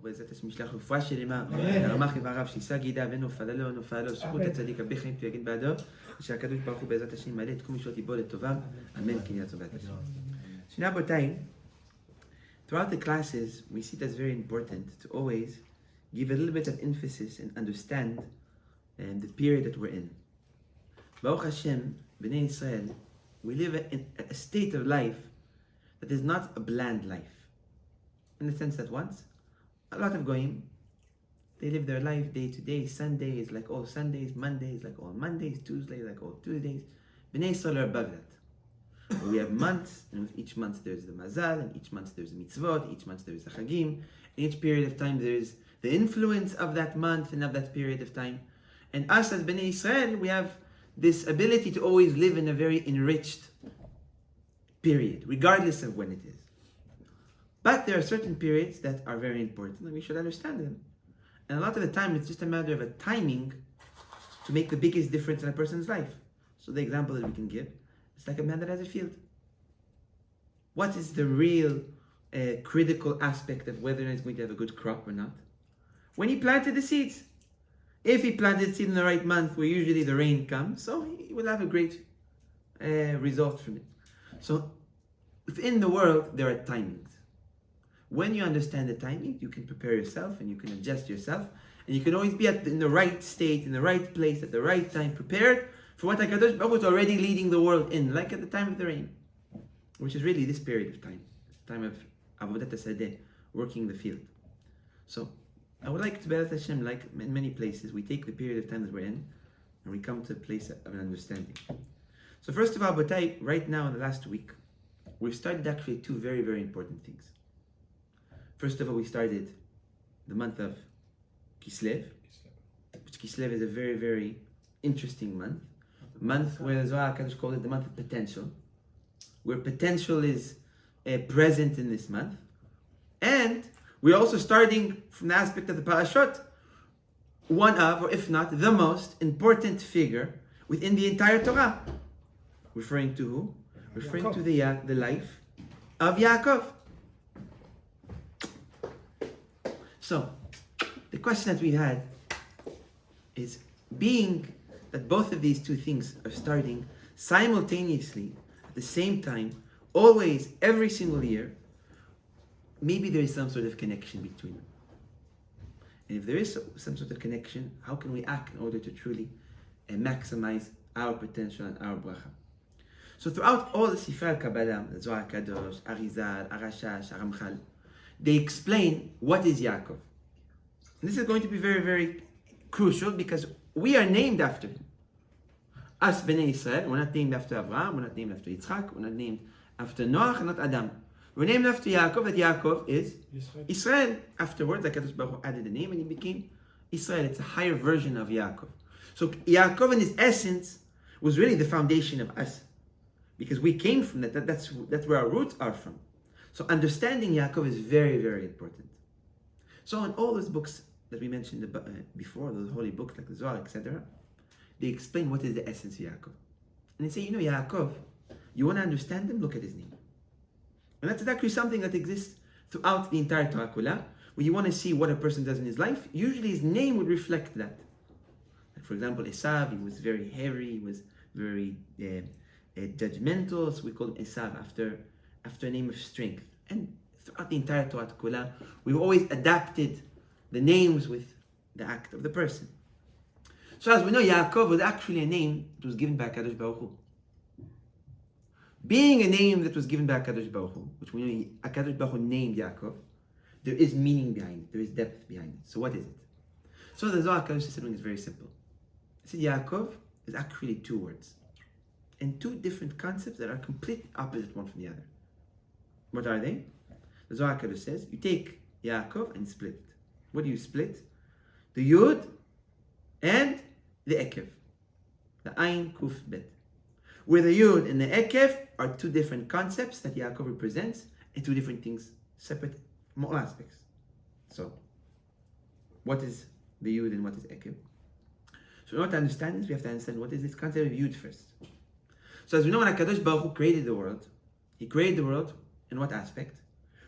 בעזרת השם ישלח רפואה שלמה, הרמ"ח איבריו, שיישא גידה ונופלו, זכות הצדיק הרבה חיים תגן בעדו, ושהקדוש ברוך הוא בעזרת השם ימלא את כל משעות ליבו לטובה, אמן כן יהיה טובת השם. So now רבותיי, throughout the classes, we see that's very important to always give a little bit of emphasis and understand the period that we're in. Baruch Hashem, Bnei Israel, we live in a state of life that is not a bland life. In the sense that once, a lot of goyim, they live their life day to day. Sunday is like all Sundays, Monday is like all Mondays, Tuesday like all Tuesdays. Bnei Israel are above that. But we have months, and with each month there's the mazal, and each month there's the mitzvot, each month there's the chagim. In each period of time there's the influence of that month and of that period of time. And us as Bnei Israel, we have this ability to always live in a very enriched period, regardless of when it is. But there are certain periods that are very important and we should understand them. And a lot of the time it's just a matter of a timing to make the biggest difference in a person's life. So the example that we can give, it's like a man that has a field. What is the real critical aspect of whether or not he's going to have a good crop or not? When he planted the seeds. If he planted seed in the right month where usually the rain comes, so he will have a great result from it. So within the world there are timings. When you understand the timing, you can prepare yourself and you can adjust yourself, and you can always be in the right state, in the right place, at the right time, prepared for what HaKadosh Baruch Hu is already leading the world in, like at the time of the rain, which is really this period of time, time of Avodat HaSadeh, working the field. So I would like to Be'ez Hashem, like in many places, we take the period of time that we're in and we come to a place of an understanding. So first of all, Batai, right now in the last week, we've started actually two very, very important things. First of all, we started the month of Kislev, which Kislev is a very, very interesting month. A month where the Zohar HaKadosh called it the month of potential, where potential is present in this month. And we're also starting from the aspect of the Parashot, one of, or if not, the most important figure within the entire Torah. Referring to who? Referring to the life of Yaakov. So, the question that we had is, being that both of these two things are starting simultaneously, at the same time, always, every single year, maybe there is some sort of connection between them. And if there is some sort of connection, how can we act in order to truly maximize our potential and our bracha? So throughout all the Sifra Kabbalah, the Zohar Kadosh, Arizal, Arashash, Aramchal, they explain what is Yaakov. And this is going to be very, very crucial because we are named after him. Us Bnei Israel, we're not named after Abraham, we're not named after Yitzchak, we're not named after Noach, and not Adam. We're named after Yaakov, that Yaakov is Israel. Afterwards, the Kadosh Baruch Hu added the name and he became Israel. It's a higher version of Yaakov. So Yaakov in his essence was really the foundation of us. Because we came from that. That's where our roots are from. So understanding Yaakov is very, very important. So in all those books that we mentioned before, those holy books like the Zohar, etc., they explain what is the essence of Yaakov. And they say, Yaakov, you want to understand him? Look at his name. And that's actually something that exists throughout the entire Torah Kula. When you want to see what a person does in his life, usually his name would reflect that. Like for example, Esav, he was very hairy, he was very judgmental, so we call him Esav after a name of strength. And throughout the entire Torah Kula, we've always adapted the names with the act of the person. So as we know, Yaakov was actually a name that was given by HaKadosh Baruch Hu. Being a name that was given by HaKadosh Baruch Hu, which we know HaKadosh Baruch Hu named Yaakov, there is meaning behind it, there is depth behind it. So what is it? So the Zohar HaKadosh said is very simple. It said Yaakov is actually two words, and two different concepts that are completely opposite one from the other. What are they? The Zohar HaKadosh says, you take Yaakov and split it. What do you split? The Yud and the Ekev. The Ayin Kuf Bet. Where the Yud and the Ekev are two different concepts that Yaakov represents, and two different things, separate from all aspects. So, what is the Yud and what is Ekev? So in order to understand this, we have to understand what is this concept of Yud first. So as we know, when HaKadosh Baruch Hu created the world, he created the world in what aspect?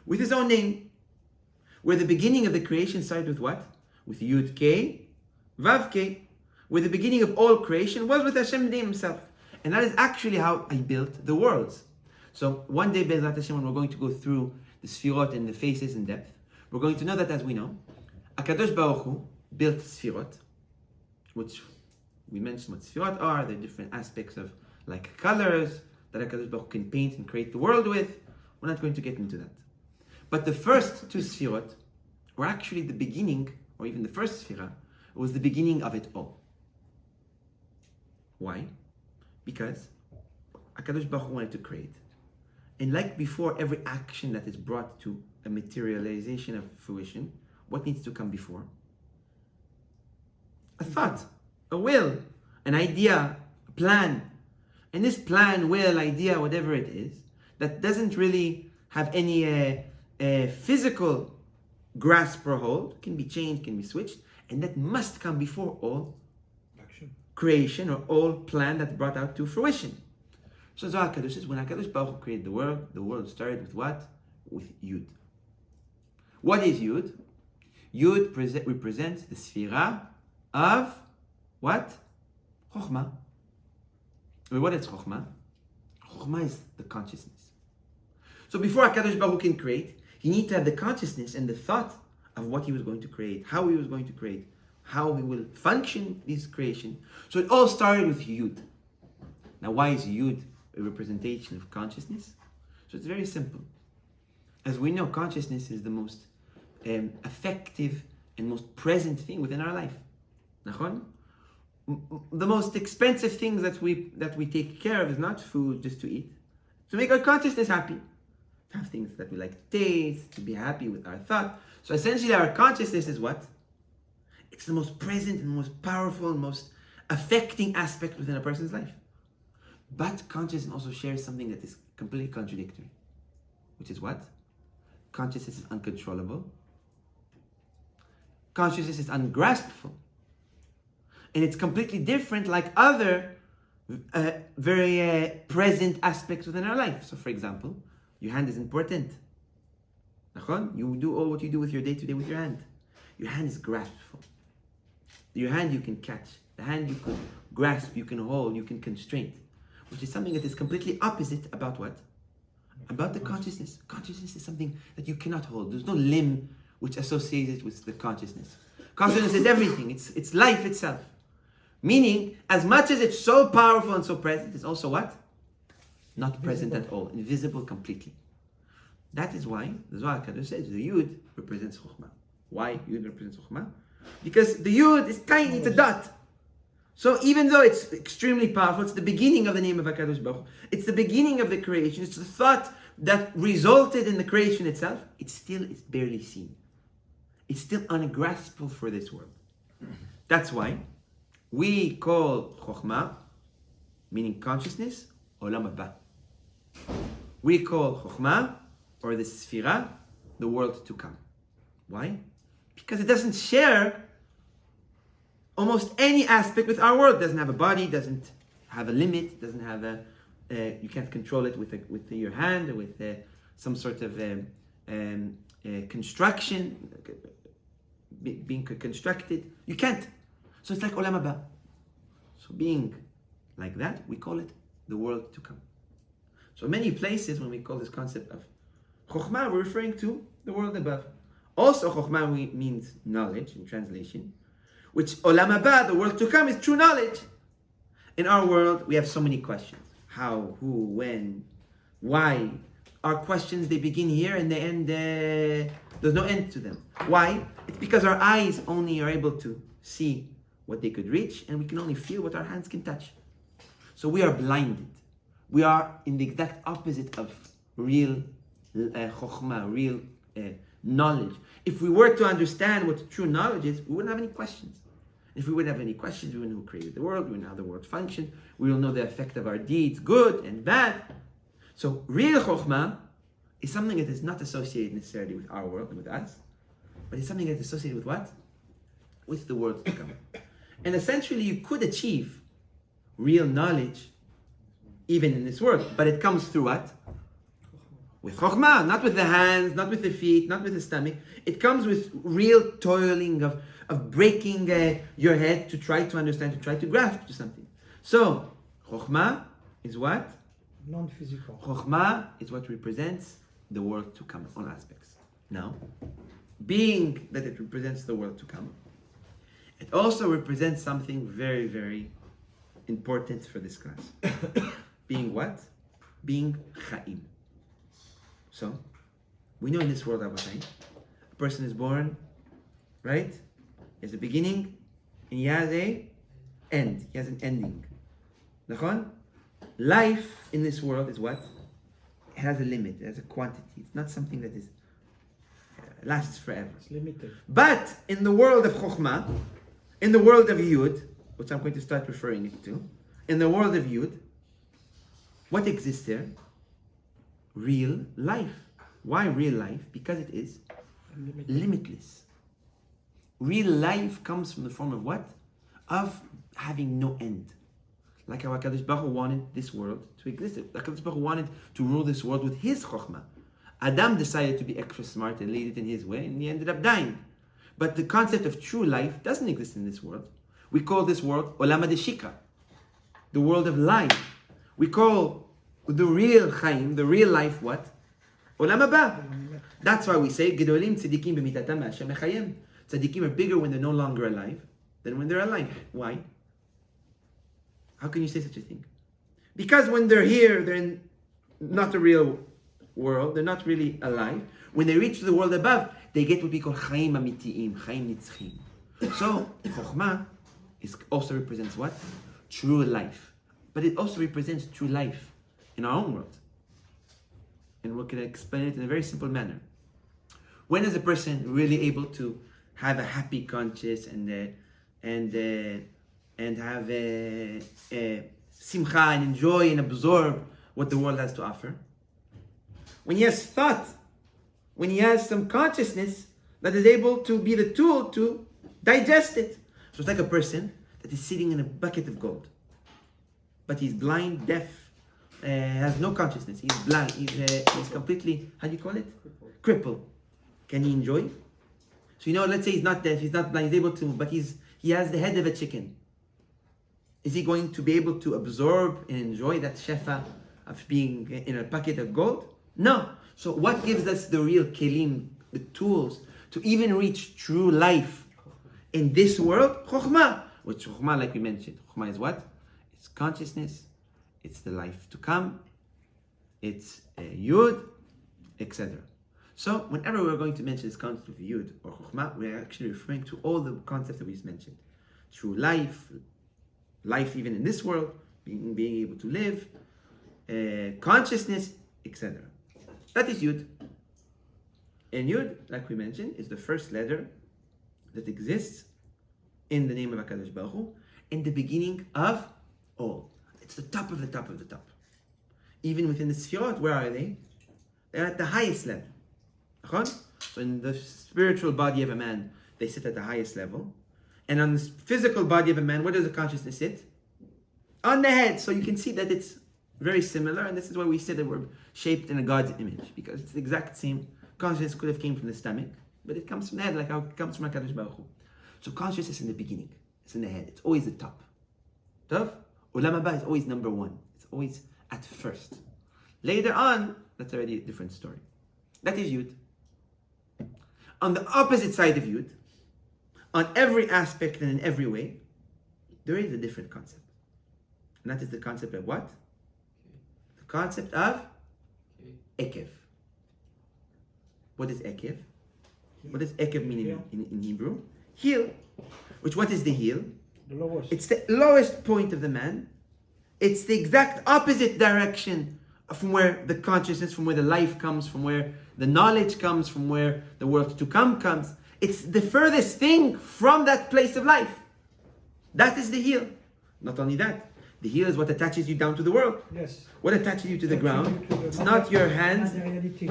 With his own name. Where the beginning of the creation started with what? With Yud K, Vav K. Where the beginning of all creation was with Hashem himself. And that is actually how I built the worlds. So one day, Be'ezrat Hashem, when we're going to go through the Sfirot and the faces in depth, we're going to know that, as we know, HaKadosh Baruch Hu built Sfirot, which we mentioned what Sfirot are, the different aspects of like colors that HaKadosh Baruch Hu can paint and create the world with. We're not going to get into that. But the first two Sfirot were actually the beginning, or even the first Sfirah, was the beginning of it all. Why? Because HaKadosh Baruch Hu wanted to create. And like before, every action that is brought to a materialization of fruition, what needs to come before? A thought, a will, an idea, a plan. And this plan, will, idea, whatever it is, that doesn't really have any physical grasp or hold, can be changed, can be switched, and that must come before all action, creation, or all plan that's brought out to fruition. So Zohar Kadosh says, when HaKadosh Baruch Hu created the world started with what? With Yud. What is Yud? Yud represents the Sfirah of what? Chokhmah. What is Chokhmah? Chokhmah is the consciousness. So before HaKadosh Baruch Hu can create, he needs to have the consciousness and the thought of what he was going to create, how he was going to create, how he will function this creation. So it all started with Yud. Now why is Yud a representation of consciousness? So it's very simple. As we know, consciousness is the most effective and most present thing within our life. Nachon? The most expensive things that we take care of is not food just to eat. To make our consciousness happy. To have things that we like to taste, to be happy with our thought. So essentially our consciousness is what? It's the most present and most powerful and most affecting aspect within a person's life. But consciousness also shares something that is completely contradictory. Which is what? Consciousness is uncontrollable. Consciousness is ungraspable. And it's completely different like other very present aspects within our life. So for example, your hand is important. You do all what you do with your day-to-day with your hand. Your hand is graspful. Your hand you can catch. The hand you can grasp, you can hold, you can constrain. Which is something that is completely opposite about what? About the consciousness. Consciousness is something that you cannot hold. There's no limb which associates it with the consciousness. Consciousness is everything. It's life itself. Meaning, as much as it's so powerful and so present, it's also what? Not present at all. Invisible completely. That is why the Zohar Kadosh says the Yud represents Chokhmah. Why Yud represents Chokhmah? Because the Yud is tiny, it's a dot. So even though it's extremely powerful, it's the beginning of the name of HaKadosh Baruch Hu. It's the beginning of the creation. It's the thought that resulted in the creation itself. It's barely seen. It's still ungraspable for this world. That's why we call Chokhmah, meaning consciousness, Olam Haba. We call Chokhmah, or the Sfirah, the world to come. Why? Because it doesn't share almost any aspect with our world. It doesn't have a body, doesn't have a limit, doesn't have you can't control it with your hand or with some sort of construction, being constructed. You can't. So it's like Olam Haba. So being like that, we call it the world to come. So many places when we call this concept of Chokhmah, we're referring to the world above. Also Chokhmah means knowledge in translation, which Olam Haba, the world to come, is true knowledge. In our world, we have so many questions. How, who, when, why. Our questions, they begin here and they end there. There's no end to them. Why? It's because our eyes only are able to see what they could reach, and we can only feel what our hands can touch. So we are blinded. We are in the exact opposite of real chokhmah, real knowledge. If we were to understand what true knowledge is, we wouldn't have any questions. If we wouldn't have any questions, we wouldn't know who created the world, we wouldn't know how the world functions, we will know the effect of our deeds, good and bad. So real chokhmah is something that is not associated necessarily with our world and with us, but it's something that is associated with what? With the world to come. And essentially you could achieve real knowledge even in this world, but it comes through what? with chokhmah, not with the hands, not with the feet, not with the stomach. It comes with real toiling of breaking your head to try to understand, to try to grasp to something. So, chokhmah is what? Non-physical. Chokhmah is what represents the world to come, all aspects. Now, being that it represents the world to come, it also represents something very, very important for this class. Being what? Being chaim. So, we know in this world, Abatai, a person is born, right? He has a beginning, and he has an end. He has an ending. Nachon? Life in this world is what? It has a limit, it has a quantity. It's not something that is lasts forever. It's limited. But in the world of Chokhmah, in the world of Yud, which I'm going to start referring it to, in the world of Yud, what exists there? Real life. Why real life? Because it is limitless. Real life comes from the form of what? Of having no end. Like how HaKadosh Baruch Hu wanted this world to exist. HaKadosh Baruch Hu wanted to rule this world with his Chokhmah. Adam decided to be extra smart and lead it in his way, and he ended up dying. But the concept of true life doesn't exist in this world. We call this world Olam HaDeshika, the world of life. We call the real Chaim, the real life, what? Olam Haba. That's why we say, Gedolim tzedikim b'mitatam Hashem mechayim. Tzedikim are bigger when they're no longer alive than when they're alive. Why? How can you say such a thing? Because when they're here, they're in not the real world, they're not really alive. When they reach the world above, they get what we call Chaim Amitiim, Chaim Nitzchim. So, Chokhmah also represents what? True life. But it also represents true life in our own world. And we're going to explain it in a very simple manner. When is a person really able to have a happy conscience and have a simcha and enjoy and absorb what the world has to offer? When he has thought, when he has some consciousness that is able to be the tool to digest it. So it's like a person that is sitting in a bucket of gold, but he's blind, deaf, has no consciousness. He's blind. He's completely, how do you call it? Crippled. Can he enjoy? So let's say he's not deaf, he's not blind, he's able to, but he has the head of a chicken. Is he going to be able to absorb and enjoy that shefa of being in a bucket of gold? No. So what gives us the real kelim, the tools, to even reach true life in this world? Chokhmah. Which Chokhmah, like we mentioned, Chokhmah is what? It's consciousness, it's the life to come, it's Yud, etc. So whenever we're going to mention this concept of Yud or Chokhmah, we're actually referring to all the concepts that we just mentioned. True life, life even in this world, being able to live, consciousness, etc. That is Yud. And Yud, like we mentioned, is the first letter that exists in the name of HaKadosh Baruch Hu, in the beginning of all. It's the top of the top of the top. Even within the Sfirot, where are they? They're at the highest level. So in the spiritual body of a man, they sit at the highest level. And on the physical body of a man, where does the consciousness sit? On the head. So you can see that it's very similar, and this is why we say that we're shaped in a God's image, because it's the exact same. Consciousness could have came from the stomach, but it comes from the head, like how it comes from HaKadosh Baruch Hu. So consciousness in the beginning, it's in the head, it's always the top. Tov? Olam Haba is always number one, it's always at first. Later on, that's already a different story. That is Yud. On the opposite side of Yud, on every aspect and in every way, there is a different concept. And that is the concept of what? The concept of Ekev. What is Ekev? What does Ekev mean in Hebrew? Heel. Which, what is the heel? The lowest. It's the lowest point of the man. It's the exact opposite direction from where the consciousness, from where the life comes, from where the knowledge comes, from where the world to come comes. It's the furthest thing from that place of life. That is the heel. Not only that, the heel is what attaches you down to the world. Yes. What attaches you to the ground? It's not your hands.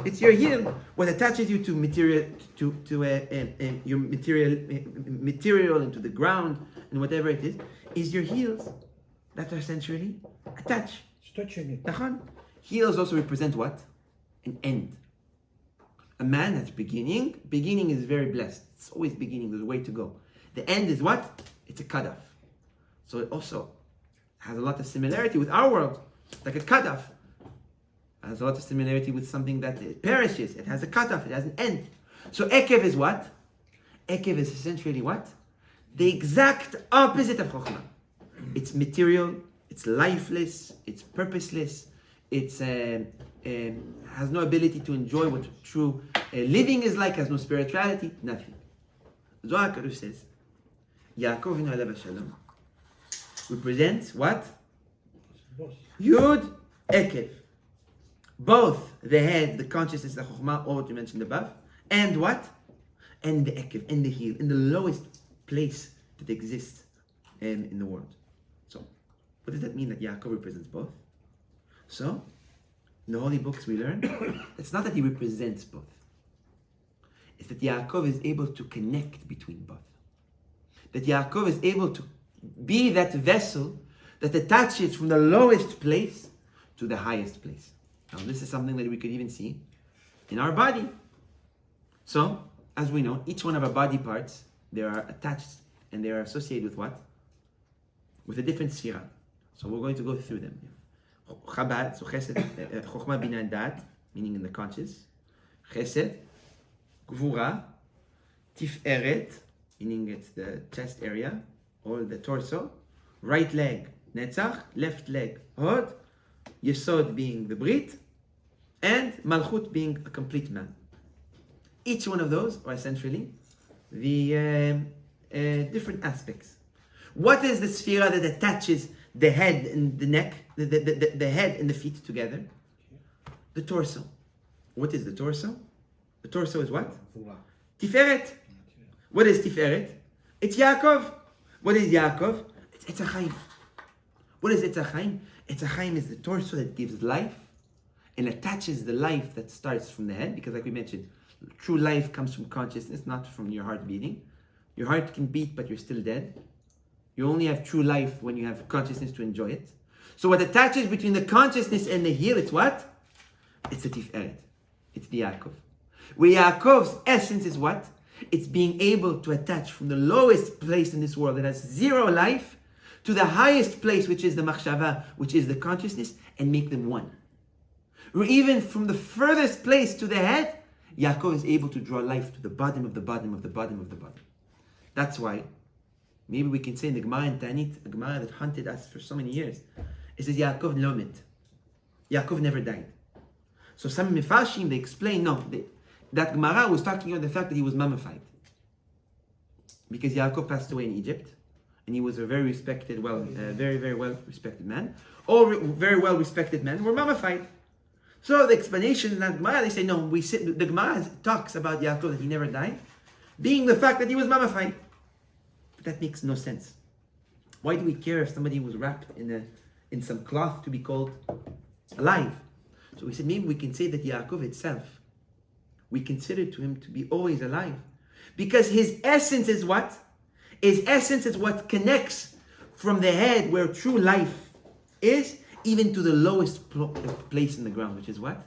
It's your heel. What attaches you to material, your material into the ground and whatever it is your heels that are essentially attached. It's touching it. Heels also represent what? an end. A man that's beginning is very blessed. It's always beginning, there's a way to go. The end is what? It's a cutoff. So it also has a lot of similarity with our world, like a cutoff. It has a lot of similarity with something that perishes. It has a cutoff, it has an end. So Ekev is what? Ekev is essentially what? The exact opposite of Chokhmah. It's material, it's lifeless, it's purposeless, it's has no ability to enjoy what true living is like, has no spirituality, nothing. Zohar Kadosh says, Yaakov Avinu Alav Shalom represents what? Yud Ekev. Both the head, the consciousness, the Chokhmah, all what you mentioned above, and what? And the Ekev, and the heel, in the lowest place that exists in the world. So, what does that mean that Yaakov represents both? So, in the holy books we learn, it's not that he represents both. It's that Yaakov is able to connect between both. That Yaakov is able to be that vessel that attaches from the lowest place to the highest place. Now, this is something that we could even see in our body. So, as we know, each one of our body parts, they are attached and they are associated with what? With a different sphera. So we're going to go through them. Chabad, so Chesed, Chokhmah, Bina, and Dat, meaning in the conscious. Chesed, Gvura, Tiferet, meaning it's the chest area, or the torso. Right leg, Netzach, left leg, Hod, Yesod being the Brit, and Malchut being a complete man. Each one of those are essentially the different aspects. What is the sphera that attaches the head and the neck, the head and the feet together? The torso. What is the torso? The torso is what? Tiferet. What is Tiferet? It's Yaakov. What is Yaakov? It's a Chaim. What is It's a Chaim? It's a Chaim is the torso that gives life and attaches the life that starts from the head, because like we mentioned, true life comes from consciousness, not from your heart beating. Your heart can beat, but you're still dead. You only have true life when you have consciousness to enjoy it. So what attaches between the consciousness and the heel, it's what? It's the Tiferet. It's the Yaakov. Where Yaakov's essence is what? It's being able to attach from the lowest place in this world that has zero life to the highest place, which is the Machshava, which is the consciousness, and make them one. Or even from the furthest place to the head, Yaakov is able to draw life to the bottom of the bottom of the bottom of the bottom. That's why, maybe we can say in the Gemara in Tanit, a Gemara that hunted us for so many years, it says Yaakov Lomit. Yaakov never died. So some Mefashim, they explain, that Gemara was talking about the fact that he was mummified. Because Yaakov passed away in Egypt, and he was a very respected, very, very well respected man. All very well respected men were mummified. So the explanation in that Gemara, they say, the Gemara talks about Yaakov that he never died, being the fact that he was mummified. But that makes no sense. Why do we care if somebody was wrapped in some cloth to be called alive? So we said maybe we can say that Yaakov itself, we consider to him to be always alive. Because his essence is what? His essence is what connects from the head where true life is, even to the lowest place in the ground, which is what?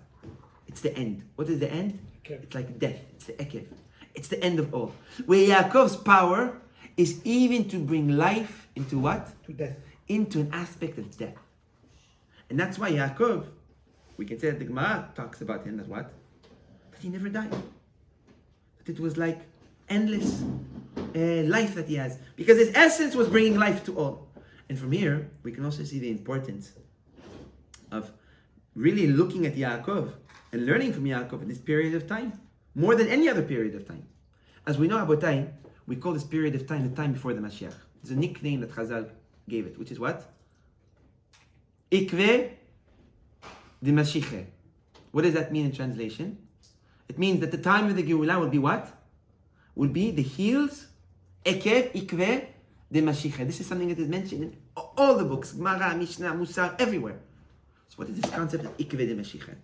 It's the end. What is the end? Okay. It's like death. It's the Ekev. It's the end of all. Where Yaakov's power is even to bring life into what? To death. Into an aspect of death. And that's why Yaakov, we can say that the Gemara talks about him as what? That he never died. That it was like endless life that he has. Because his essence was bringing life to all. And from here, we can also see the importance of really looking at Yaakov and learning from Yaakov in this period of time, more than any other period of time. As we know, Abotai, we call this period of time the time before the Mashiach. It's a nickname that Chazal gave it, which is what? Ikve de Mashiach. What does that mean in translation? It means that the time of the Geulah will be what? Will be the heels, Ekev, Ikve de Mashiach. This is something that is mentioned in all the books, Gemara, Mishnah, Musar, everywhere. So what is this concept of Ikve de Mashiach?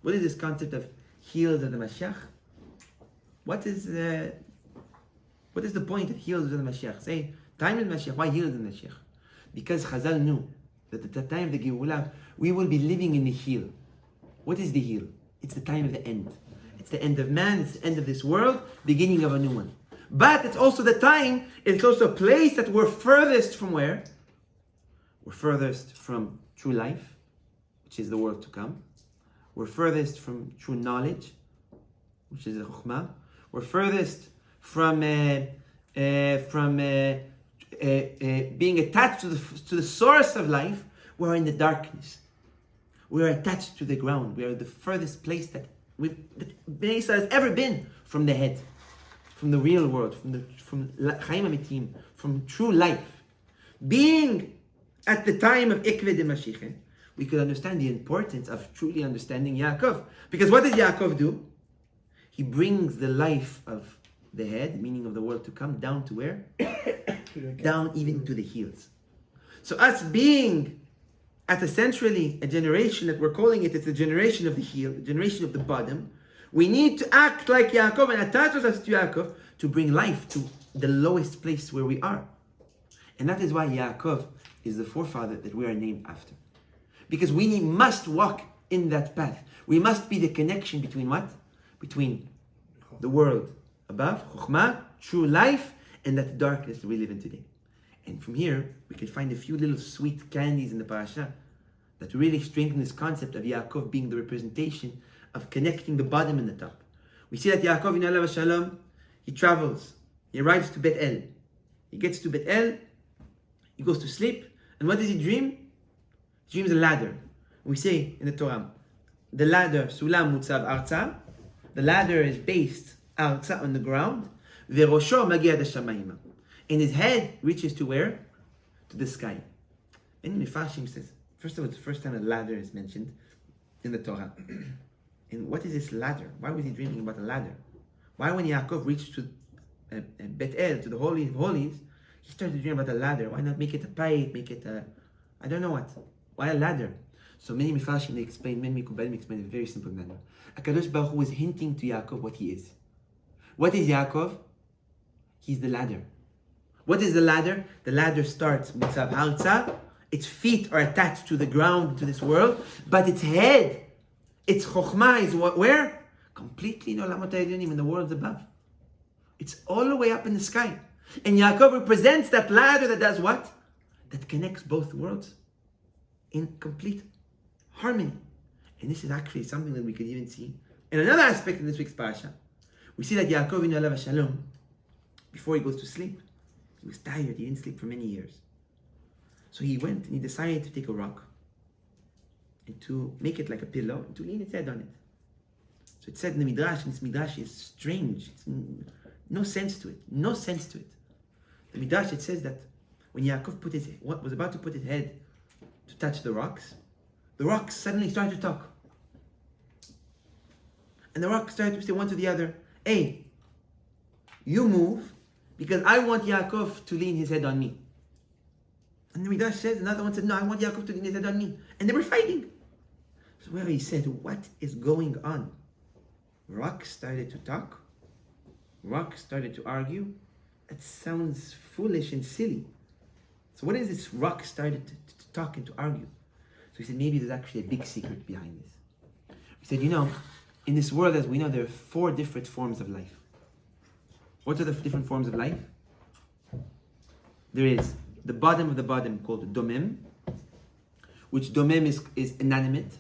What is this concept of heels of the Mashiach? What is the point of heels of the Mashiach? Say, time of the Mashiach, why heels of the Mashiach? Because Chazal knew that at the time of the Geulah, we will be living in the heel. What is the heel? It's the time of the end. It's the end of man, it's the end of this world, beginning of a new one. But it's also the time, it's also a place that we're furthest from where? We're furthest from true life, which is the world to come. We're furthest from true knowledge, which is the Chokhmah. We're furthest from being attached to the source of life. We're in the darkness. We're attached to the ground. We are the furthest place that Bnei Yisrael has ever been from the head, from the real world, from Chaim Amitim, from true life. Being at the time of Ikved Mashiach, we could understand the importance of truly understanding Yaakov. Because what does Yaakov do? He brings the life of the head, meaning of the world to come, down to where? Down even to the heels. So us being at essentially a generation that we're calling it's the generation of the heel, the generation of the bottom, we need to act like Yaakov and attach ourselves to Yaakov to bring life to the lowest place where we are. And that is why Yaakov is the forefather that we are named after. Because we must walk in that path. We must be the connection between what? Between the world above, Chokhmah, true life, and that darkness that we live in today. And from here, we can find a few little sweet candies in the Parasha that really strengthen this concept of Yaakov being the representation of connecting the bottom and the top. We see that Yaakov in Alav Shalom, he travels, he arrives to Bet El. He gets to Bet El, he goes to sleep, and what does he dream? He dreams a ladder. We say in the Torah, the ladder, Sulam Mutzav Arza, the ladder is based Arza on the ground, Verosho Magia Shamayim. And his head reaches to where? To the sky. And Mefashim says, first of all, it's the first time a ladder is mentioned in the Torah. And what is this ladder? Why was he dreaming about a ladder? Why when Yaakov reached to Bet El, to the Holy of Holies, he started to dream about a ladder? Why not make it a pipe, make it a, I don't know what. Why a ladder? So many Mefashim, they explain, many Mikubalim explain in a very simple manner. HaKadosh Baruch Hu is hinting to Yaakov what he is. What is Yaakov? He's the ladder. What is the ladder? The ladder starts Mutzav Harza. Its feet are attached to the ground, to this world, but its head, its Chokhmah is where? Completely in Olamot HaElyonim, in the worlds above. It's all the way up in the sky. And Yaakov represents that ladder that does what? That connects both worlds in complete harmony. And this is actually something that we could even see in another aspect in this week's Parasha. We see that Yaakov in Alav Shalom, before he goes to sleep, he was tired, he didn't sleep for many years. So he went and he decided to take a rock and to make it like a pillow and to lean his head on it. So it said in the Midrash, and this Midrash is strange, it's no sense to it, no sense to it. The Midrash, it says that when Yaakov was about to put his head to touch the rocks suddenly started to talk. And the rocks started to say one to the other, hey, you move, because I want Yaakov to lean his head on me. And the Midrash says, another one said, no, I want Yaakov to lean his head on me. And they were fighting. So where he said, what is going on? Rocks started to talk. Rocks started to argue. It sounds foolish and silly. So what is this rock started to talk and to argue? So he said, maybe there's actually a big secret behind this. He said, in this world, as we know, there are 4 different forms of life. What are the different forms of life? There is the bottom of the bottom called domem, which domem is inanimate,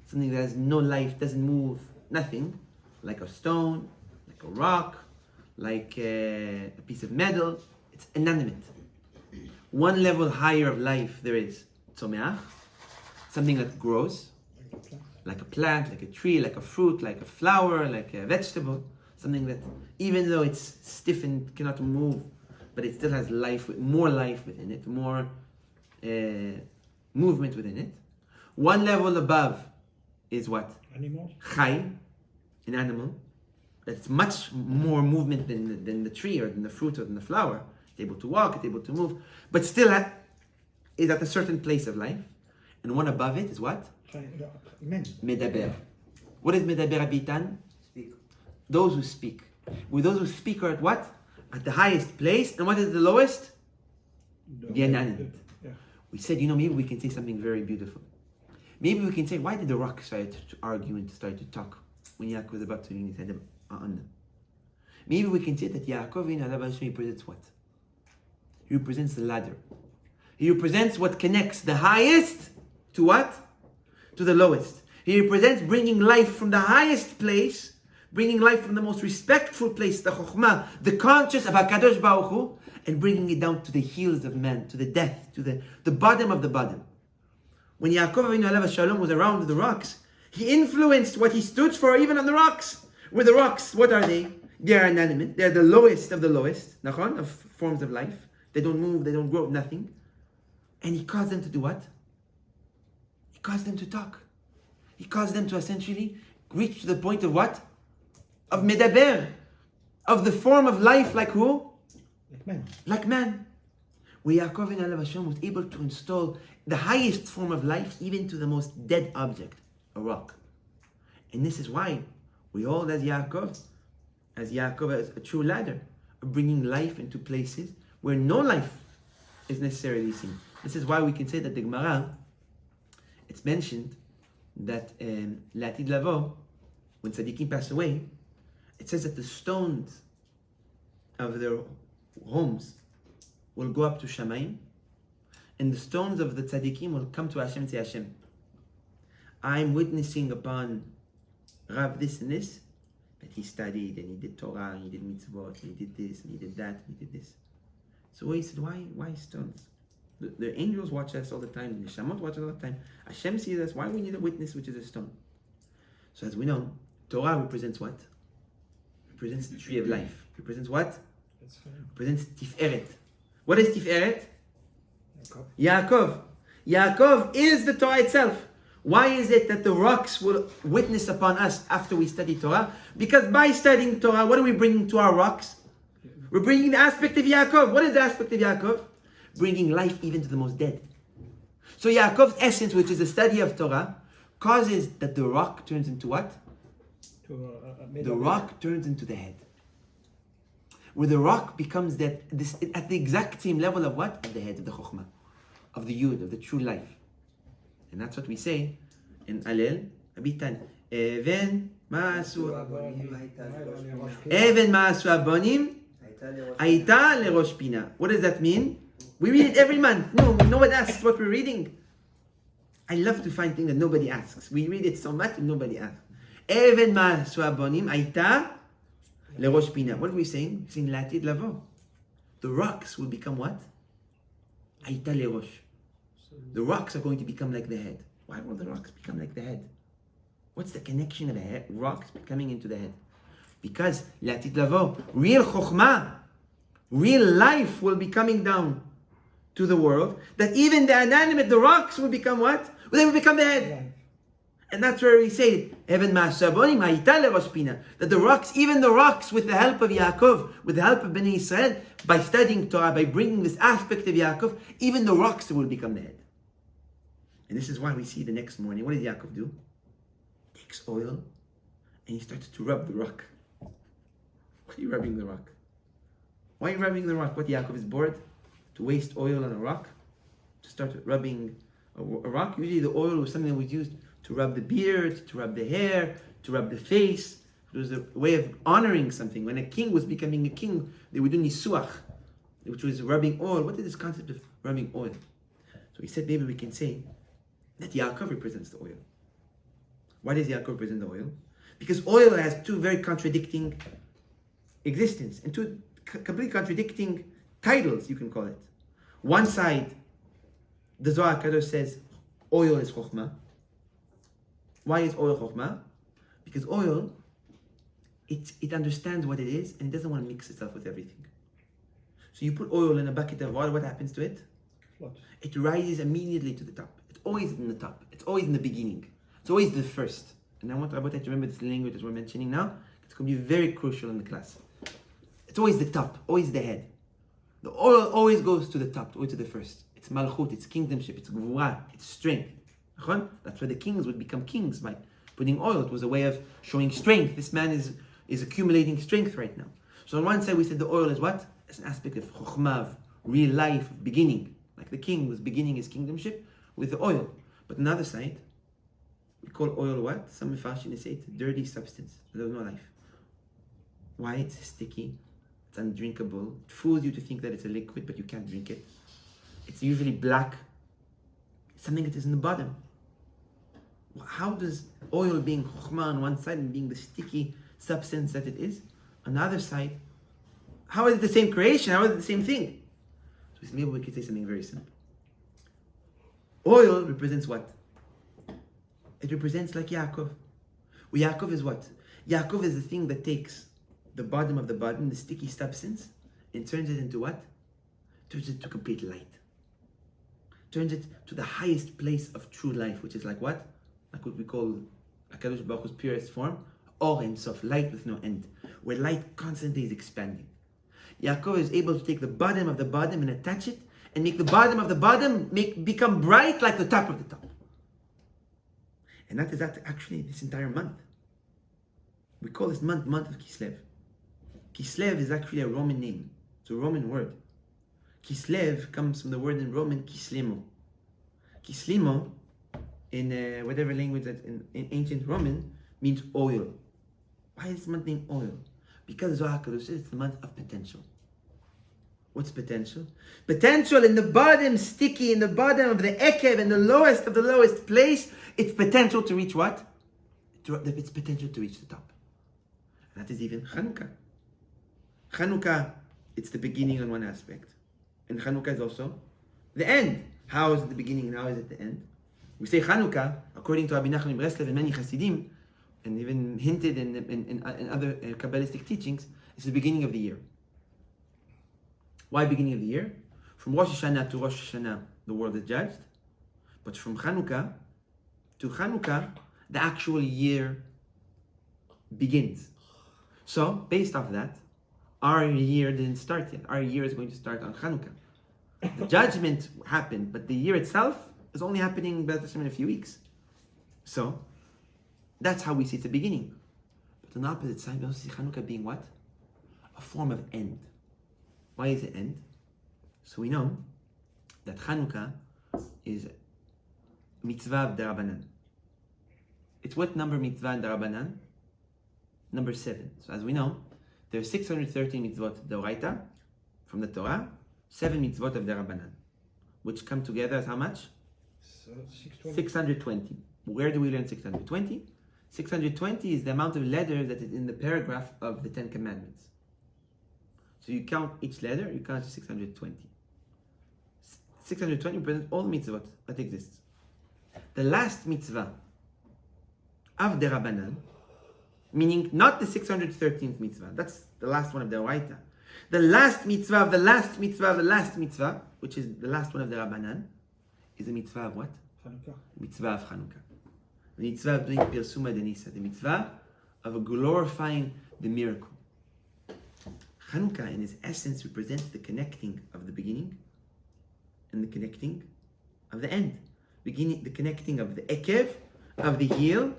something that has no life, doesn't move, nothing, like a stone, like a rock, like a piece of metal. It's inanimate. One level higher of life there is tzomeach, something that grows, like a plant, like a tree, like a fruit, like a flower, like a vegetable, something that even though it's stiff and cannot move, but it still has life, more life within it, more movement within it. One level above is what? Animals. Chai, an animal. That's much more movement than the tree or than the fruit or than the flower. It's able to walk, it's able to move, but still is at a certain place of life. And one above it is what? Medaber. What is Medaber Abitan? Speak. Those who speak. With those who speak are at what? At the highest place. And what is the lowest? The inanimate. Yeah. We said, maybe we can say something very beautiful. Maybe we can say, why did the rock start to argue and start to talk when Yaakov was about to lean his head on them? Maybe we can say that Yaakov in Alav Hashem represents what? He represents the ladder. He represents what connects the highest to what? To the lowest. He represents bringing life from the highest place, bringing life from the most respectful place, the Chokhmah, the conscious of HaKadosh Baruch Hu, and bringing it down to the heels of man, to the death, to the bottom of the bottom. When Yaakov Avinu Alav Shalom was around the rocks, he influenced what he stood for even on the rocks. Where the rocks, what are they? They are inanimate. They are the lowest of the lowest, nachon, of forms of life. They don't move, they don't grow, nothing. And he caused them to do what? He caused them to talk. He caused them to essentially reach to the point of what? Of medaber. Of the form of life like who? Like man. Like man. Where Yaakov in Alav Hashem was able to install the highest form of life even to the most dead object, a rock. And this is why we hold as Yaakov as a true ladder, bringing life into places where no life is necessarily seen. This is why we can say that the Gemara, it's mentioned that Latid Lavo, when Tzaddikim pass away, it says that the stones of their homes will go up to Shamayim, and the stones of the Tzaddikim will come to Hashem and say, Hashem, I'm witnessing upon Rav this and this, that he studied and he did Torah, and he did mitzvot, and he did this, and he did that, and he did this. So he said, why stones? The angels watch us all the time, the Neshamot watch us all the time. Hashem sees us, why we need a witness which is a stone? So as we know, Torah represents what? Represents the tree of life. Represents what? Represents Tiferet. What is Tiferet? Yaakov. Yaakov is the Torah itself. Why is it that the rocks will witness upon us after we study Torah? Because by studying Torah, what are we bringing to our rocks? We're bringing the aspect of Yaakov. What is the aspect of Yaakov? Bringing life even to the most dead. So Yaakov's essence, which is the study of Torah, causes that the rock turns into what? The rock turns into the head. Where the rock becomes at the exact same level of what? Of the head, of the Chokhmah, of the Yud, of the true life. And that's what we say in Alel, Abitan. Even ma'asu abonim, Aita lerosh pina. What does that mean? We read it every month. No one asks what we're reading. I love to find things that nobody asks. We read it so much and nobody asks. Even ma'asu abonim, Aita lerosh pina. What are we saying? We're saying Latid Lavo. The rocks will become what? Aita lerosh. The rocks are going to become like the head. Why will the rocks become like the head? What's the connection of the head? Rocks becoming into the head? Because Latid Lavo, real chokhmah, real life will be coming down to the world. That even the inanimate, the rocks will become what? Well, they will become the head. And that's where we say, that the rocks, even the rocks, with the help of Yaakov, with the help of Bnei Israel, by studying Torah, by bringing this aspect of Yaakov, even the rocks will become the head. And this is why we see the next morning, what did Yaakov do? He takes oil and he started to rub the rock. Why are you rubbing the rock? Why are you rubbing the rock? What, Yaakov is bored to waste oil on a rock? To start rubbing a rock? Usually the oil was something that was used to rub the beard, to rub the hair, to rub the face. It was a way of honoring something. When a king was becoming a king, they would do nisuach, which was rubbing oil. What is this concept of rubbing oil? So he said, maybe we can say that Yaakov represents the oil. Why does Yaakov represent the oil? Because oil has two very contradicting existence and two completely contradicting titles, you can call it. One side, the Zohar Kadosh says, oil is chokhmah. Why is oil chokhmah? Because oil, it understands what it is and it doesn't want to mix itself with everything. So you put oil in a bucket of water, what happens to it? Float. It rises immediately to the top. It's always in the top. It's always in the beginning. It's always the first. And I want Rabbi to remember this language that we're mentioning now. It's going to be very crucial in the class. It's always the top, always the head. The oil always goes to the top, always to the first. It's malchut, it's kingdomship, it's gvura, it's strength. That's why the kings would become kings by putting oil. It was a way of showing strength. This man is accumulating strength right now. So on one side we said the oil is what? It's an aspect of chokhmah, of real life, of beginning. Like the king was beginning his kingdomship with the oil. But on the other side, We call oil what? Some Mepharshim say it's a dirty substance. There's no life. Why? It's sticky. It's undrinkable. It fools you to think that it's a liquid, but you can't drink it. It's usually black. It's something that is in the bottom. How does oil being chokhmah on one side and being the sticky substance that it is on the other side, how is it the same creation? How is it the same thing? So maybe we could say something very simple. Oil represents what? It represents like Yaakov. Well, Yaakov is what? Yaakov is the thing that takes the bottom of the bottom, the sticky substance, and turns it into what? Turns it to complete light. Turns it to the highest place of true life, which is like what? Like what we call HaKadosh Baruch Hu's purest form, Or Ein Sof, light with no end, where light constantly is expanding. Yaakov is able to take the bottom of the bottom and attach it, and make the bottom of the bottom become bright like the top of the top. And that is actually this entire month. We call this month of Kislev. Kislev is actually a Roman name. It's a Roman word. Kislev comes from the word in Roman kislimo. Kislimo, in whatever language that in ancient Roman, means oil. Why is this month named oil? Because Zohar Kadosh says it's the month of potential. What's potential? Potential in the bottom, sticky in the bottom of the ekev, in the lowest of the lowest place, it's potential to reach what? It's potential to reach the top. And that is even Chanukah. Chanukah, it's the beginning on one aspect. And Chanukah is also the end. How is it the beginning and how is it the end? We say Chanukah, according to Rabbi Nachman Breslev and many Chassidim, and even hinted in other Kabbalistic teachings, it's the beginning of the year. Why beginning of the year? From Rosh Hashanah to Rosh Hashanah, the world is judged. But from Chanukah to Chanukah, the actual year begins. So, based off that, our year didn't start yet. Our year is going to start on Chanukah. The judgment happened, but the year itself is only happening in a few weeks. So, that's how we see it's the beginning. But on the opposite side, we also see Chanukah being what? A form of end. Why is it end? So we know that Chanukah is mitzvah of derabanan. It's what number mitzvah in derabanan? Number 7. So as we know, there are 613 mitzvot d'oraita from the Torah, 7 mitzvot of derabanan, which come together as how much? 620. Where do we learn 620? 620 is the amount of letters that is in the paragraph of the 10 Commandments. So you count each letter, you count to 620. 620 represents all the mitzvot that exists. The last mitzvah of the Rabbanan, meaning not the 613th mitzvah, that's the last one of the Oraita. The last mitzvah of the last mitzvah of the last mitzvah, which is the last one of the Rabbanan, is the mitzvah of what? Chanukah. Mitzvah of Chanukah. The mitzvah of doing Pirsuma Denisa, the mitzvah of glorifying the miracle. Chanukah, in its essence, represents the connecting of the beginning and the connecting of the end. The connecting of the ekev, of the heel,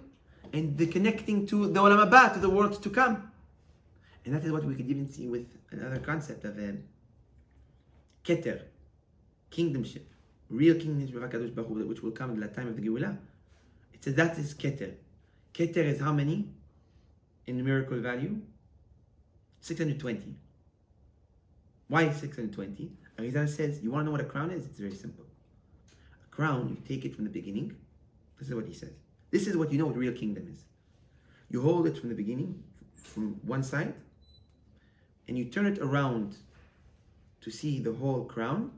and the connecting to the olam haba, to the world to come. And that is what we could even see with another concept of keter, kingdomship, real kingdomship of HaKadosh Baruch Hu, which will come at the time of the Geulah. It says that is keter. Keter is how many in numerical value? 620. Why 620? Arizal says, you want to know what a crown is? It's very simple. A crown, you take it from the beginning. This is what he says. This is what you know what real kingdom is. You hold it from the beginning, from one side, and you turn it around to see the whole crown.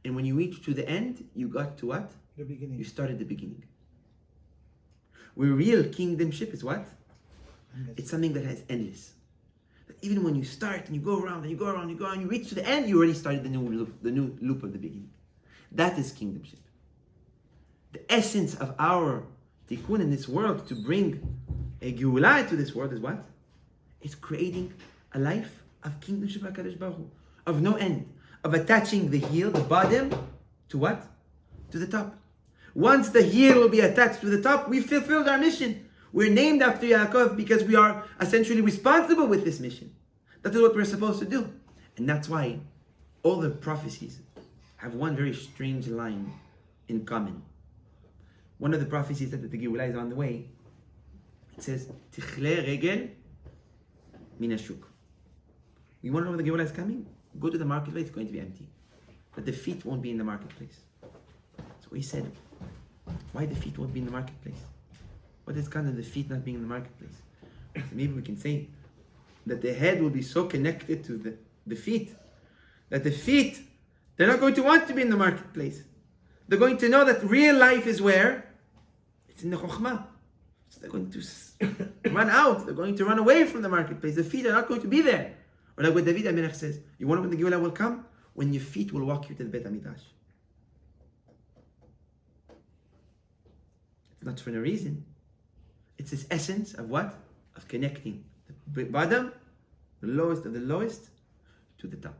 And when you reach to the end, you got to what? The beginning. You started the beginning. Where real kingdomship is what? Endless. It's something that has endless. That even when you start and you go around and you go around and you go around, you reach to the end, you already started the new loop of the beginning. That is kingdomship. The essence of our tikkun in this world to bring a Geulah to this world is what? It's creating a life of kingdomship of HaKadosh Baruch Hu, of no end, of attaching the heel, the bottom, to what? To the top. Once the heel will be attached to the top, we fulfilled our mission. We're named after Yaakov because we are essentially responsible with this mission. That is what we're supposed to do. And that's why all the prophecies have one very strange line in common. one of the prophecies that the Geulah is on the way. It says, Tichle regel min hashuk. You want to know when the Geulah is coming? Go to the marketplace, it's going to be empty. But the feet won't be in the marketplace. So he said, why the feet won't be in the marketplace? What is kind of the feet not being in the marketplace? So maybe we can say that the head will be so connected to the feet that the feet, they're not going to want to be in the marketplace. They're going to know that real life is where? It's in the Chokhmah. So they're going to run out. They're going to run away from the marketplace. The feet are not going to be there. Or like what David HaMelech says, you want to know when the Geulah will come? When your feet will walk you to the Beit HaMikdash. It's not for no reason. It's this essence of what? Of connecting the bottom, the lowest of the lowest, to the top.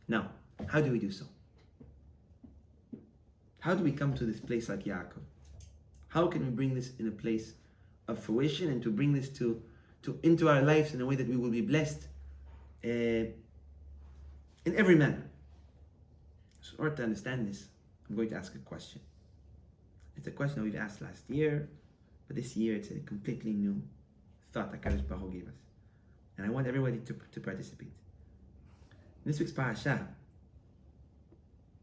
Now, how do we do so? How do we come to this place like Yaakov? How can we bring this in a place of fruition and to bring this into our lives in a way that we will be blessed in every manner? So in order to understand this, I'm going to ask a question. It's a question that we've asked last year, but this year it's a completely new thought that HaKadosh Baruch Hu gave us. And I want everybody to participate. In this week's Parasha,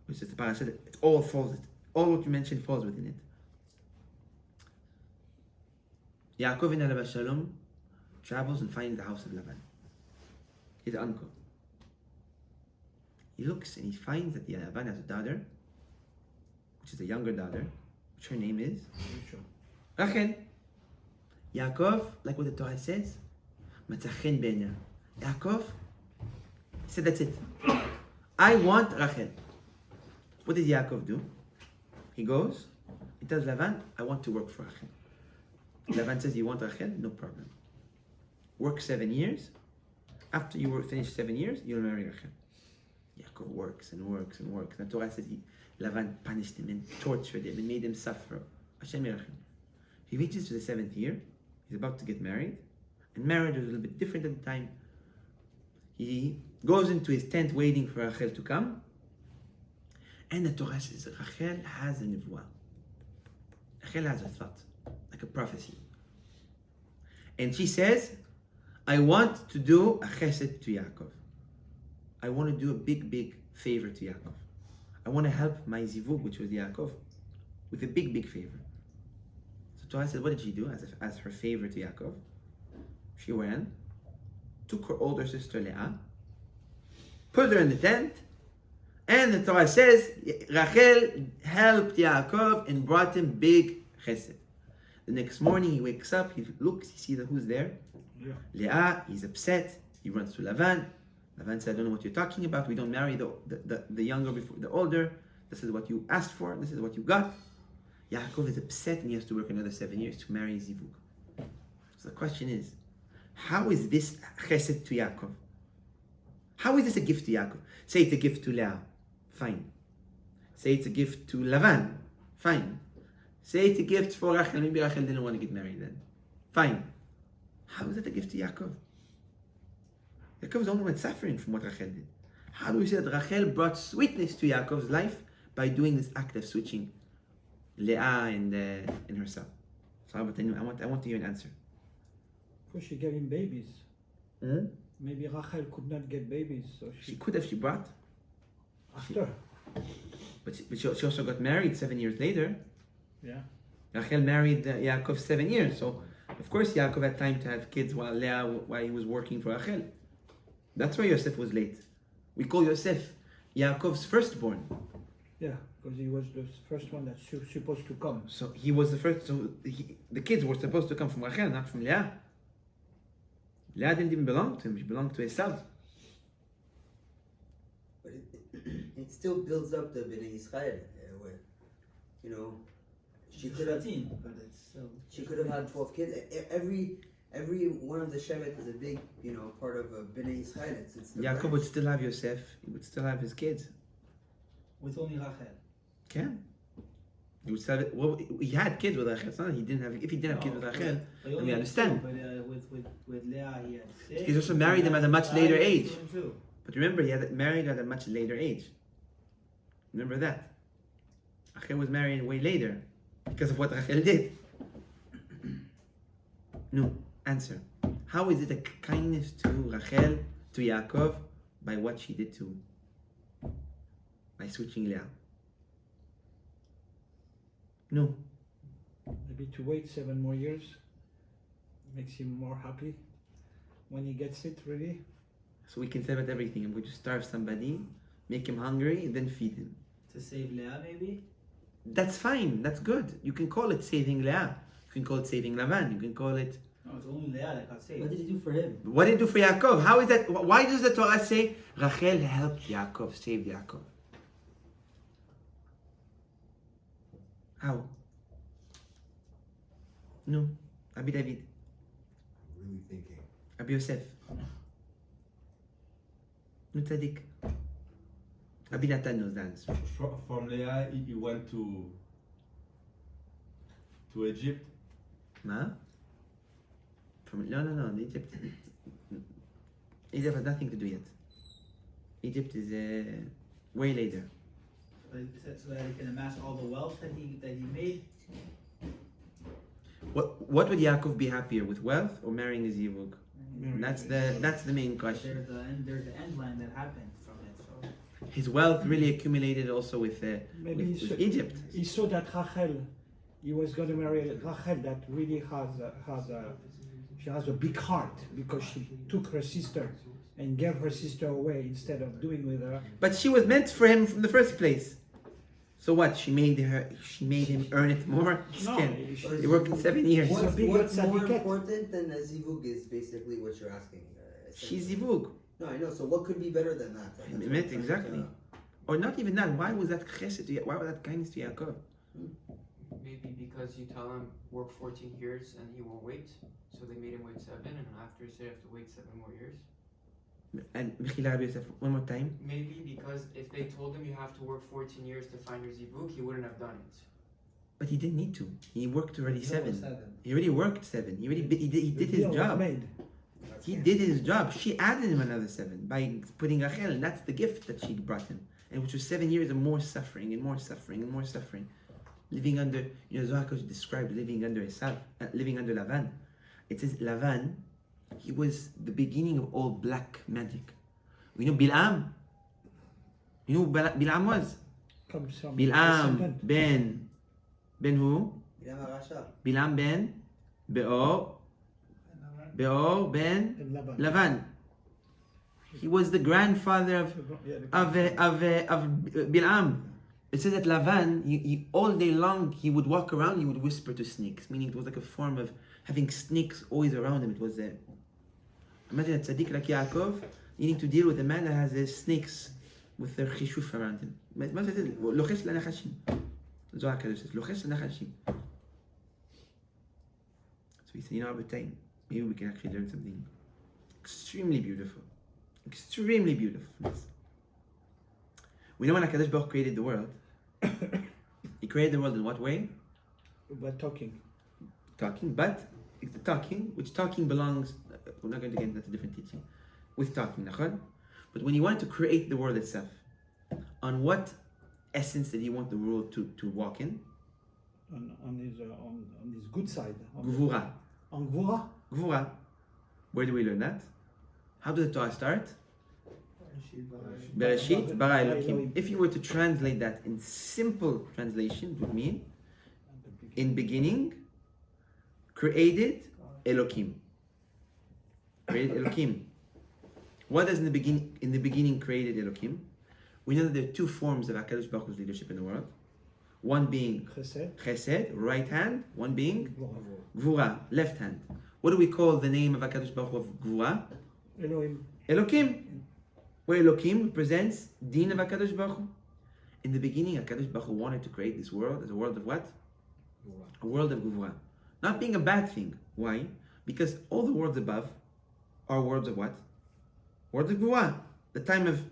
which is the Parasha that it all what you mentioned falls within it. Yaakov in Alav Shalom travels and finds the house of Lavan, his uncle. He looks and he finds that Lavan has a daughter, which is a younger daughter, which her name is Rachel. Yaakov, like what the Torah says, Matzachen Benya. Yaakov said, that's it. I want Rachel. What did Yaakov do? He goes, he tells Lavan, I want to work for Rachel. Lavan says, you want Rachel? No problem. Work 7 years. After you finish 7 years, you'll marry Rachel. Yaakov works and works and works. And the Torah says Lavan punished him and tortured him and made him suffer. Hashem Rachel. He reaches to the 7th year. He's about to get married. And marriage was a little bit different at the time. He goes into his tent waiting for Rachel to come. And the Torah says Rachel has a nivuah. Rachel has a thought, like a prophecy. And she says, I want to do a chesed to Yaakov. I want to do a big, big favor to Yaakov. I want to help my zivug, which was Yaakov, with a big, big favor. So Torah says, what did she do as her favor to Yaakov? She went, took her older sister Leah, put her in the tent, and the Torah says, Rachel helped Yaakov and brought him big chesed. The next morning he wakes up, he looks, he sees who's there. Yeah. Leah, he's upset, he runs to Lavan. Lavan said, I don't know what you're talking about. We don't marry the younger before the older. This is what you asked for, this is what you got. Yaakov is upset and he has to work another 7 years to marry Zivug. So the question is, how is this chesed to Yaakov? How is this a gift to Yaakov? Say it's a gift to Leah. Fine. Say it's a gift to Lavan. Fine. Say it's a gift for Rachel. Maybe Rachel didn't want to get married then. Fine. How is it a gift to Yaakov? Yaakov is the only one suffering from what Rachel did. How do we say that Rachel brought sweetness to Yaakov's life by doing this act of switching Leah and herself? So I want to hear an answer. Because she gave him babies. Mm-hmm. Maybe Rachel could not get babies, so she could have. She brought. After. But she also got married 7 years later. Yeah. Rachel married Yaakov 7 years, so of course Yaakov had time to have kids while he was working for Rachel. That's why Yosef was late. We call Yosef Yaakov's firstborn. Yeah, because he was the first one that's supposed to come. So he was the first. So the kids were supposed to come from Rachel, not from Leah. Leah didn't even belong to him; she belonged to Esau. But it still builds up the Bnei Israel, where, you know, she could have. But it's still. She could have had 12 kids. Every one of the Shevet is a big, you know, part of Bnei Israel. It's the Yaakov branch. would still have Yosef. He would still have his kids. With only Rachel. Can. He would still have, well, he had kids with Rachel. It's not that he didn't have. If he didn't have kids with Rachel, then we understand. But with Leah, he had 6. He's also married them at a much later age. 2. But remember, he had married at a much later age. Remember that. Rachel was married way later. Because of what Rachel did. No, answer. How is it a kindness to Rachel, to Yaakov, by what she did to, by switching Leah? No. Maybe to wait 7 more years makes him more happy when he gets it, really. So we can say about everything. I'm going to starve somebody, make him hungry, and then feed him. To save Leah, maybe? That's fine. That's good. You can call it saving Leah. You can call it saving Lavan. You can call it... No, it's only Leah that got saved. What did he do for him? What did he do for Yaakov? How is that? Why does the Torah say Rachel helped Yaakov, saved Yaakov? How? No. Rabbi David. Really thinking. Rabbi Yosef. No Tzadik. Rabbi Natan knows the answer. From Leah, he went to Egypt. Ma? No. Egypt. Egypt has nothing to do yet. Egypt is way later. So that he can amass all the wealth that he made. What would Yaakov be happier with, wealth or marrying a zivug? That's the main question. There's the end line that happened from it. So His wealth really accumulated also with Egypt. He saw that Rachel, he was going to marry Rachel that really she has a big heart because she took her sister and gave her sister away instead of doing with her. But she was meant for him from the first place. So what? She made him earn it more. He worked 7 years. What's big more tzaddiket. important than a zivug is basically what you're asking. She's zivug. No, I know. So what could be better than that? That's what I'm trying to- Exactly. Or not even that. Why was that chesed? Why was that kindness to Yaakov? Maybe because you tell him work 14 years and he won't wait, so they made him wait 7, and after he said you have to wait 7 more years. And Mechila Rabbi Yosef, one more time. Maybe because if they told him you have to work 14 years to find your zivug, he wouldn't have done it. But he didn't need to. He worked already No, 7. 7. He already worked 7. He did his deal was job. made. He did his job. She added him another 7 by putting Rachel, and that's the gift that she brought him. And which was 7 years of more suffering and more suffering and more suffering. Living under, Zohar described living under living under Lavan. It says Lavan, he was the beginning of all black magic. You know Bil'am? You know who Bil'am was? Comes from Bil'am descendant. ben who? Bilam HaRasha. Bil'am ben Beor ben And Laban. Lavan. He was the grandfather of Bil'am. It says that Lavan, he all day long, he would walk around, he would whisper to snakes, meaning it was like a form of having snakes always around him. It was there. Imagine a tzaddik like Yaakov needing to deal with a man that has snakes with their chishuf around him. Loches lanachashim. Zohar says, Loches lanachashim. So he said, over time, maybe we can actually learn something extremely beautiful. Extremely beautiful from this. We know when HaKadosh Baruch created the world, He created the world in what way? By talking. Talking, but it's the talking, which talking belongs, we're not going to get into different teaching, with talking, nachon? But when He wanted to create the world itself, on what essence did He want the world to walk in? On his good side. Gvura. On Gvura? Gvura. Where do we learn that? How does the Torah start? Bereshit bara Elokim. If you were to translate that in simple translation, it would mean, in beginning, created Elokim. Created Elokim. What does in the beginning created Elokim? We know that there are 2 forms of HaKadosh Baruch Hu's leadership in the world. One being Chesed, right hand. One being Gvura, left hand. What do we call the name of HaKadosh Baruch Hu of Gvura? Elohim. Elokim. Where Elokim represents Din of HaKadosh Baruch Hu. In the beginning, HaKadosh Baruch Hu wanted to create this world as a world of what? A world of Gvura. Not being a bad thing. Why? Because all the worlds above are worlds of what? Worlds of Gvura. The time of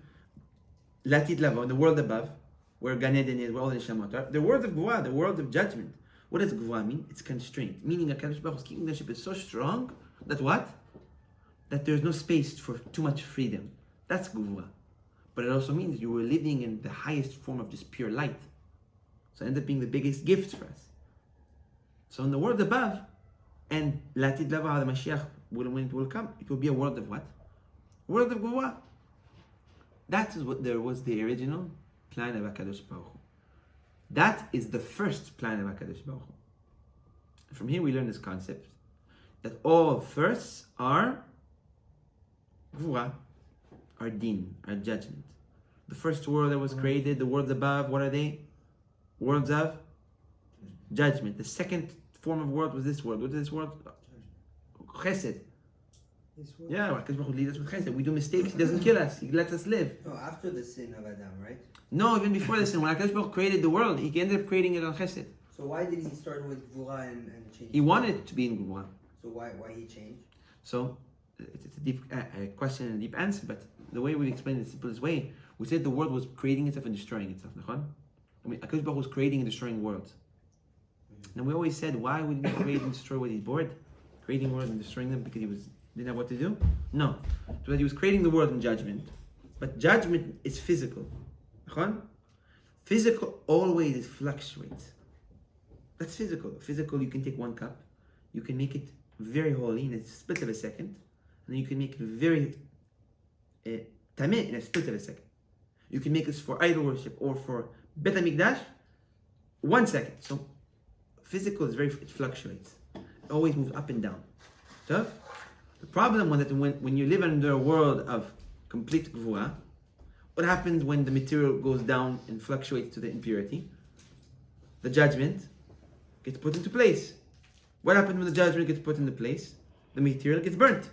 Latid Lavo, the world above, where Gan Eden is, where all the Neshamot are, the world of Gvura, the world of judgment. What does Gvura mean? It's constraint. Meaning HaKadosh Baruch Hu's kingdomship is so strong that what? That there's no space for too much freedom. That's Gvura. But it also means you were living in the highest form of just pure light. So it ended up being the biggest gift for us. So in the world above, and l'atid lavar the Mashiach, when it will come, it will be a world of what? World of Gvura. That is what there was the original plan of HaKadosh Baruch Hu. That is the first plan of HaKadosh Baruch Hu. From here we learn this concept that all firsts are Gvura, are din, are judgment. The first world that was created, the worlds above, what are they? Worlds of judgment. The second form of world was this world. What is this world? Chesed. Yeah, HaKadosh Baruch Hu leads us with Chesed. We do mistakes, He doesn't kill us. He lets us live. No, after the sin of Adam, right? No, even before the sin. When HaKadosh Baruch Hu created the world, He ended up creating it on Chesed. So why did he start with Gvura and change? He wanted it to be in Gvura. So why he changed? So, it's a deep question and a deep answer, but the way we explain it in the simplest way, we said the world was creating itself and destroying itself. I mean, HaKadosh Baruch Hu was creating and destroying worlds. Now we always said, why would He create and destroy when He's bored? Creating worlds and destroying them because He didn't have what to do? No. So that He was creating the world in judgment, but judgment is physical. Physical always fluctuates. That's physical. Physical, you can take one cup, you can make it very holy in a split of a second, and then you can make it very tameh in a split of a second. You can make this for idol worship or for Bet HaMikdash, 1 second. So physical is it fluctuates. It always moves up and down. So the problem when you live under a world of complete gvura, what happens when the material goes down and fluctuates to the impurity? The judgment gets put into place. What happens when the judgment gets put into place? The material gets burnt.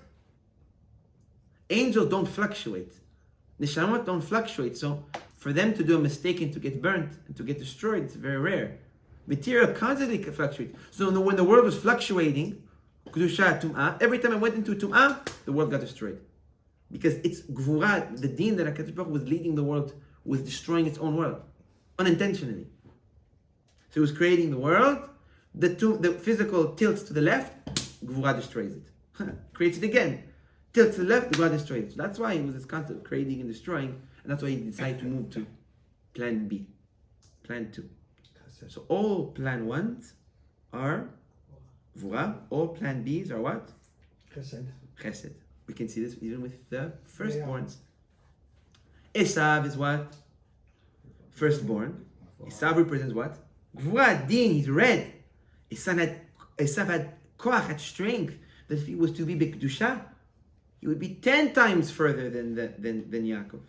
Angels don't fluctuate. Neshamot don't fluctuate. So for them to do a mistake and to get burnt and to get destroyed, it's very rare. Material constantly fluctuates. So when the world was fluctuating, Kedusha, Tum'ah, every time I went into Tum'ah, the world got destroyed. Because it's Gvura, the deen that HaKadosh Baruch Hu was leading the world, was destroying its own world, unintentionally. So it was creating the world, the physical tilts to the left, Gvura destroys it. Creates it again. Tilts to the left, Gvura destroys it. So that's why it was this concept of creating and destroying, and that's why he decided to move to plan B, plan 2. So all plan 1s are Gvura, all plan Bs are what? Chesed. Chesed. We can see this even with the firstborns. Esav is what? Firstborn. Esav represents what? Gvura, din, he's red. Esav had koach, had strength, that if he was to be Bekdusha, he would be 10 times further than Yaakov.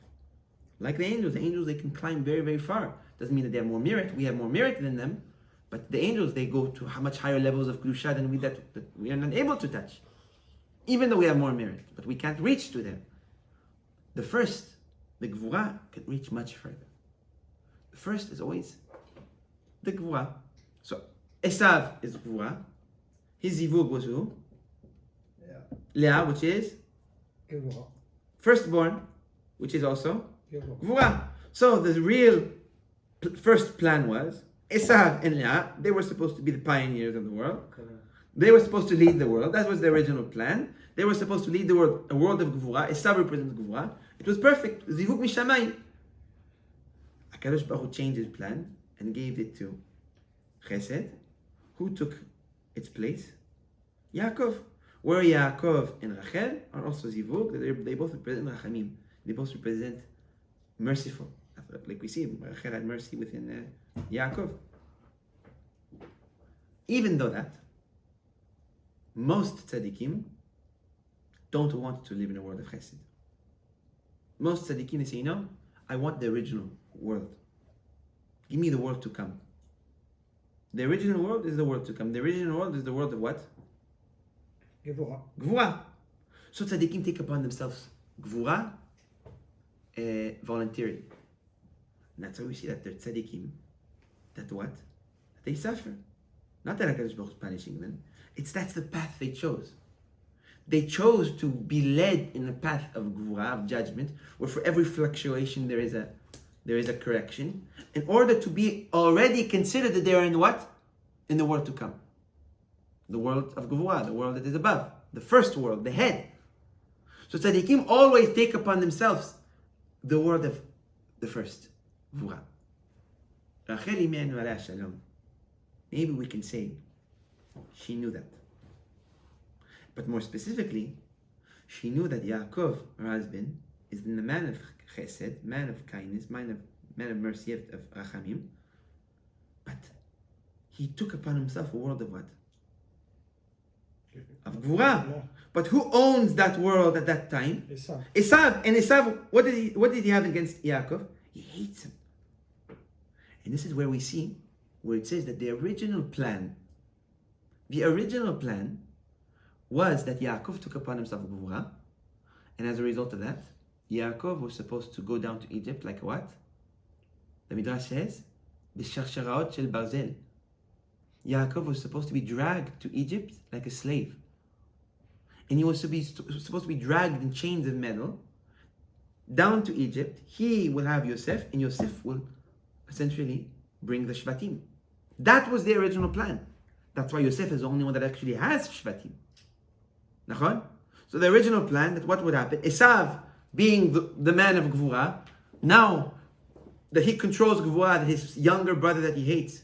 Like the angels they can climb very, very far. Doesn't mean that they have more merit. We have more merit than them, but the angels, they go to much higher levels of Kedusha than that we are not able to touch. Even though we have more merit, but we can't reach to them. The Gvura, can reach much further. The first is always the Gvura. So Esav is Gvura. His zivug was who? Leah, which is Gevurah. firstborn, which is also Gevurah. Gvura. So the real first plan was Esav and Leah. They were supposed to be the pioneers of the world. They were supposed to lead the world. That was the original plan. They were supposed to lead the world, a world of Gvura. Esav represents Gvura. It was perfect. Zivug mishamayim. HaKadosh Baruch Hu changed his plan and gave it to Chesed. Who took its place? Yaakov. Where Yaakov and Rachel are also Zivug. They both represent Rachamim. They both represent merciful. Like we see, Rachel had mercy within Yaakov. Even though that, most tzaddikim don't want to live in a world of chesed. Most tzaddikim, they say, I want the original world. Give me the world to come. The original world is the world to come. The original world is the world of what? Gevurah. Gvura. So tzaddikim take upon themselves Gvura voluntarily. And that's why we see that they're tzaddikim. That what? That they suffer. Not that HaKadosh Baruch Hu is punishing them. That's the path they chose. They chose to be led in the path of Gvura, of judgment, where for every fluctuation there is a correction, in order to be already considered that they are in what? In the world to come. The world of Gvura, the world that is above. The first world, the head. So tzaddikim always take upon themselves the world of the first, Gvura. Maybe we can say She knew that. But more specifically, she knew that Yaakov, her husband, is the man of chesed, man of kindness, man of mercy, of rachamim. But he took upon himself a world of what? Of gvura. But who owns that world at that time? Esav. Esav. And Esav, what did he have against Yaakov? He hates him. And this is where we see, where it says that the original plan was that Yaakov took upon himself gvura, and as a result of that, Yaakov was supposed to go down to Egypt like what? The Midrash says, b'sharsharaot shel barzel. Yaakov was supposed to be dragged to Egypt like a slave. And he was supposed to be dragged in chains of metal down to Egypt. He will have Yosef, and Yosef will essentially bring the Shvatim. That was the original plan. That's why Yosef is the only one that actually has Shvatim. Nachon? So the original plan, that what would happen, Esav being the man of Gvura, now that he controls Gvura, that his younger brother that he hates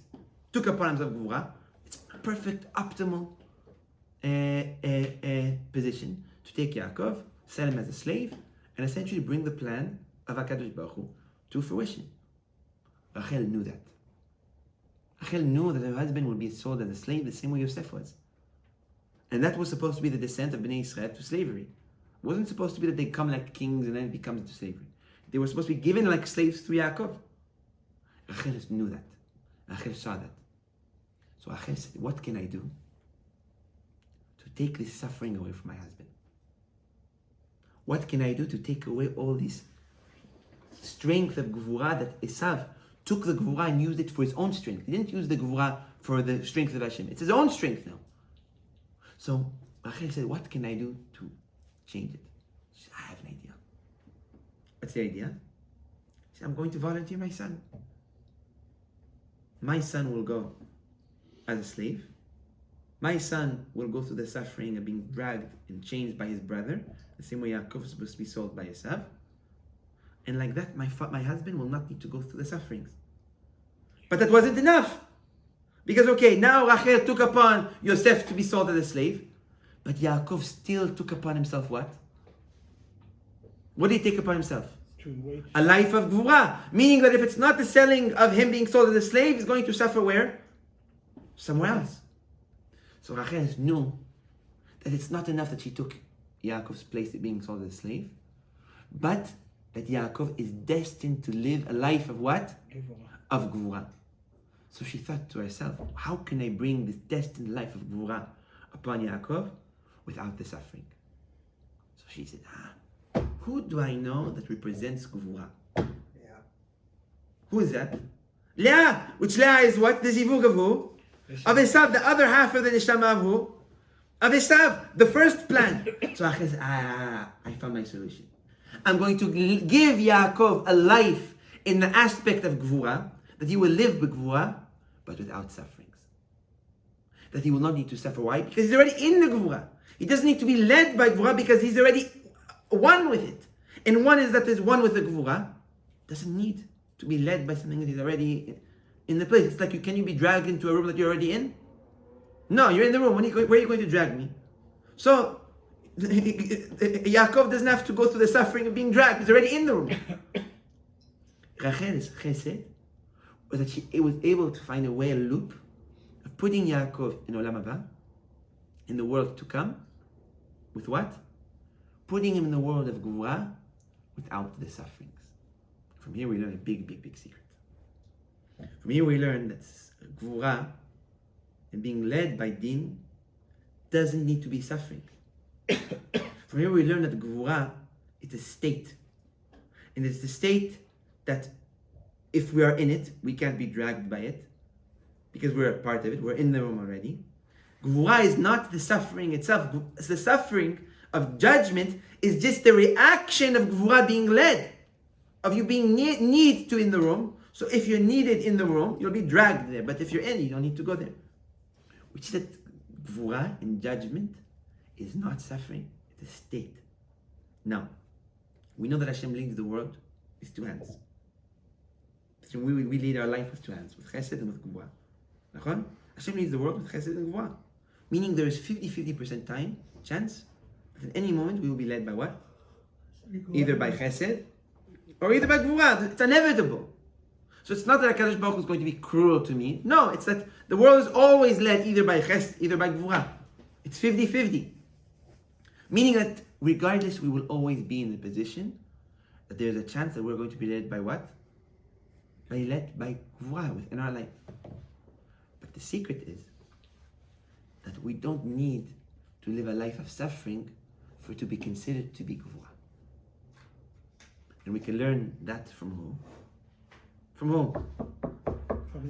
took upon himself Gvura, it's a perfect, optimal position to take Yaakov, sell him as a slave, and essentially bring the plan of HaKadosh Baruch Hu to fruition. Rachel knew that. Rachel knew that her husband would be sold as a slave the same way Yosef was. And that was supposed to be the descent of Bnei Israel to slavery. It wasn't supposed to be that they come like kings and then it becomes into slavery. They were supposed to be given like slaves through Yaakov. Rachel knew that. Rachel saw that. So Rachel said, what can I do to take this suffering away from my husband? What can I do to take away all this strength of Gvura that Esav took the Gvura and used it for his own strength? He didn't use the Gvura for the strength of Hashem. It's his own strength now. So Rachel said, what can I do to change it? She said, I have an idea. What's the idea? She said, I'm going to volunteer my son. My son will go as a slave. My son will go through the suffering of being dragged and chained by his brother, the same way Yaakov was supposed to be sold by Esav. And like that, my husband will not need to go through the sufferings. But that wasn't enough. Because now Rachel took upon Yosef to be sold as a slave, but Yaakov still took upon himself what? What did he take upon himself? A life of gvura. Meaning that if it's not the selling of him being sold as a slave, he's going to suffer where? Somewhere else. So Rachel knew that it's not enough that she took Yaakov's place of being sold as a slave, but that Yaakov is destined to live a life of what? Of gvura. So she thought to herself, how can I bring this destined life of gvura upon Yaakov without the suffering? So she said, who do I know that represents gvura? Yeah. Who is that? Leah, which Leah is what? The zivug of who? Of Esav, the other half of the neshama of who? Of Esav, the first plan. So Rachel said, I found my solution. I'm going to give Yaakov a life in the aspect of gvura, that he will live b'gvura, but without sufferings. That he will not need to suffer. Why? Because he's already in the gvura. He doesn't need to be led by gvura because he's already one with it. And one is that is one with the gvura. Doesn't need to be led by something that is already in the place. It's like, can you be dragged into a room that you're already in? No, you're in the room. Where are you going to drag me? So, Yaakov doesn't have to go through the suffering of being dragged. He's already in the room. Rachel's chesed was that she was able to find a way, a loop, of putting Yaakov in Olam Haba, in the world to come, with what? Putting him in the world of Gvura without the sufferings. From here we learn a big, big, big secret. From here we learn that Gvura and being led by Din doesn't need to be suffering. From here we learn that Gvura is a state. And it's the state that if we are in it, we can't be dragged by it because we're a part of it. We're in the room already. Gvura is not the suffering itself. The suffering of judgment is just the reaction of Gvura being led, of you being need to in the room. So if you're needed in the room, you'll be dragged there. But if you're in, you don't need to go there. Which is that Gvura in judgment is not suffering, it's a state. Now, we know that Hashem leads the world with two hands. We lead our life with two hands, with chesed and with gvura. Hashem leads the world with chesed and gvura. Meaning there is 50% chance that at any moment we will be led by what? Either by chesed or either by gvura. It's inevitable. So it's not that HaKadosh Baruch Hu is going to be cruel to me. No, it's that the world is always led either by chesed, either by gvura. It's 50-50. Meaning that regardless, we will always be in the position that there's a chance that we're going to be led by what? Led by gvura within our life. But the secret is that we don't need to live a life of suffering for it to be considered to be gvura. And we can learn that from who? From who?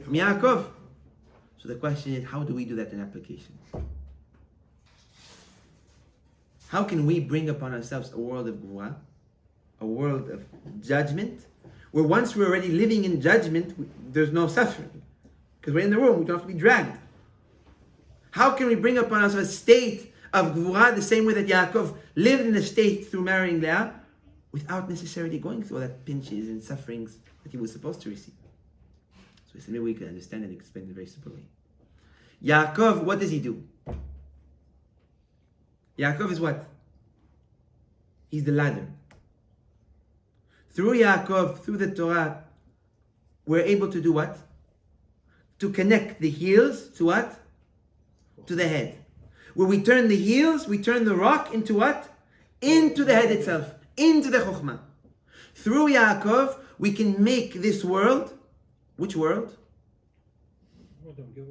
From Yaakov. So the question is, how do we do that in application? How can we bring upon ourselves a world of gvura, a world of judgment, where once we're already living in judgment, there's no suffering? Because we're in the room, we don't have to be dragged. How can we bring upon ourselves a state of gvura the same way that Yaakov lived in a state through marrying Leah, without necessarily going through all that pinches and sufferings that he was supposed to receive? So maybe we can understand and explain in a very simple way. Yaakov, what does he do? Yaakov is what? He's the ladder. Through Yaakov, through the Torah, we're able to do what? To connect the heels to what? To the head. Where we turn the heels, we turn the rock into what? Into the head itself, into the Chokhmah. Through Yaakov, we can make this world, which world?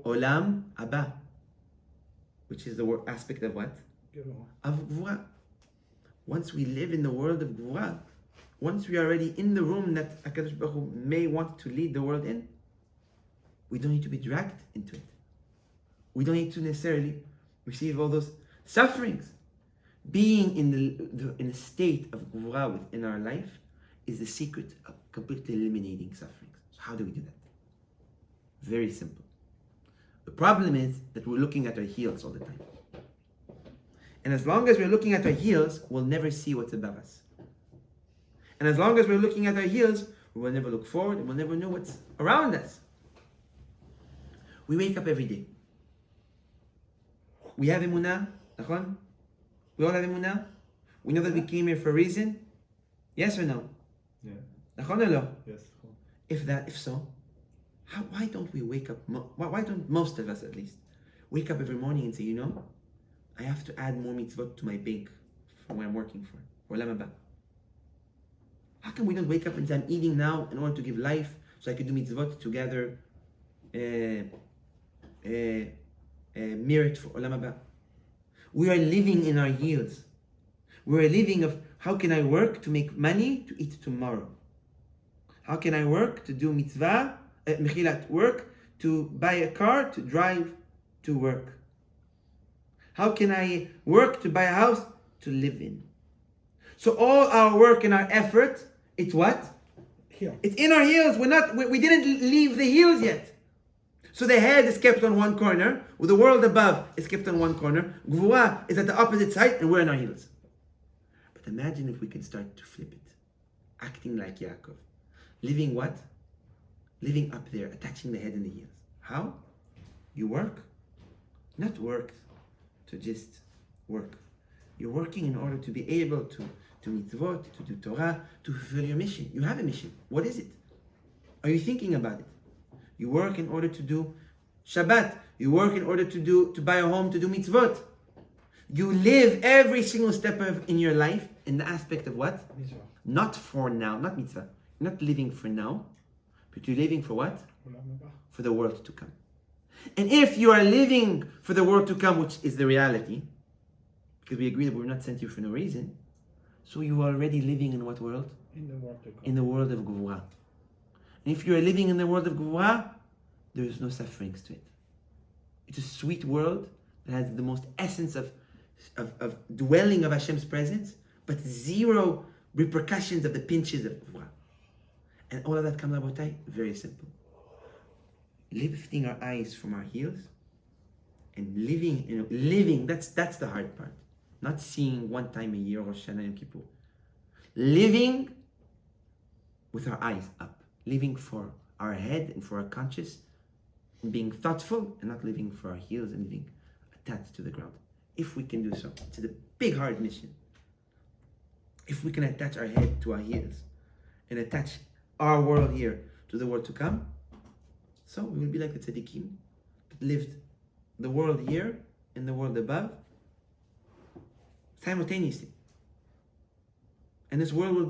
Olam Abba, which is the aspect of what? Of Gvura. Once we live in the world of Gvura, once we are already in the room that HaKadosh Baruch Hu may want to lead the world in, we don't need to be dragged into it. We don't need to necessarily receive all those sufferings. Being in a state of Gvura within our life is the secret of completely eliminating sufferings. So how do we do that? Very simple. The problem is that we're looking at our heels all the time. And as long as we're looking at our heels, we'll never see what's above us. And as long as we're looking at our heels, we will never look forward and we'll never know what's around us. We wake up every day. We have emunah, nachon? We all have emunah. We know that we came here for a reason. Yes or no? Yeah. Nachon or no? Yes. If so, why don't we wake up? Why don't most of us, at least, wake up every morning and say, you know, I have to add more mitzvot to my bank for what I'm working for Olam Haba. How come we don't wake up and say, I'm eating now in order to give life, so I can do mitzvot to gather merit for Olam Haba? We are living in our heels. We are living of, how can I work to make money to eat tomorrow? How can I work to do mitzvah, mechilat, work to buy a car to drive to work? How can I work to buy a house to live in? So all our work and our effort, it's what? Here. It's in our heels. We didn't leave the heels yet. So the head is kept on one corner, with the world above is kept on one corner. Gvura is at the opposite side, and we're in our heels. But imagine if we can start to flip it. Acting like Yaakov. Living what? Living up there, attaching the head and the heels. How? You work. Not work to just work. You're working in order to be able to mitzvot, to do Torah, to fulfill your mission. You have a mission. What is it? Are you thinking about it? You work in order to do Shabbat. You work in order to buy a home, to do mitzvot. You live every single step in your life in the aspect of what? Mitzvah. Not for now, not mitzvah. You're not living for now, but you're living for what? For the world to come. And if you are living for the world to come, which is the reality, because we agree that we're not sent here for no reason, so you are already living in what world? In the world to come. In the world of Gvura. And if you are living in the world of Gvura, there is no sufferings to it. It's a sweet world that has the most essence of dwelling of Hashem's presence, but zero repercussions of the pinches of Gvura. And all of that comes about very simple. Lifting our eyes from our heels and living, that's the hard part. Not seeing one time a year, Rosh Hashanah and Kippur. Living with our eyes up. Living for our head and for our conscience. And being thoughtful and not living for our heels and living attached to the ground. If we can do so, it's a big, hard mission. If we can attach our head to our heels and attach our world here to the world to come, so we will be like the tzaddikim that lived the world here and the world above simultaneously. And this world will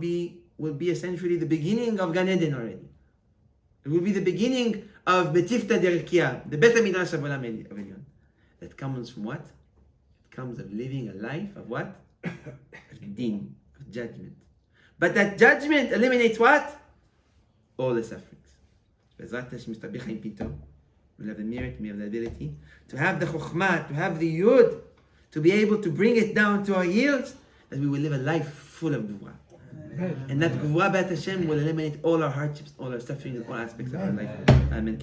be essentially the beginning of Gan Eden already. It will be the beginning of Betifta Derkia, the Beit HaMidrash of Olam Elyon. That comes from what? It comes of living a life of what? Of din, of judgment. But that judgment eliminates what? All the sufferings. Bezrat Hashem, Mr. Rabbi Pinto, we'll have the merit, we have the ability to have the chokhmah, to have the yud, to be able to bring it down to our heels, that we will live a life full of gvura. And that gvura B'at Hashem will eliminate all our hardships, all our suffering, and all aspects of our life. Amen.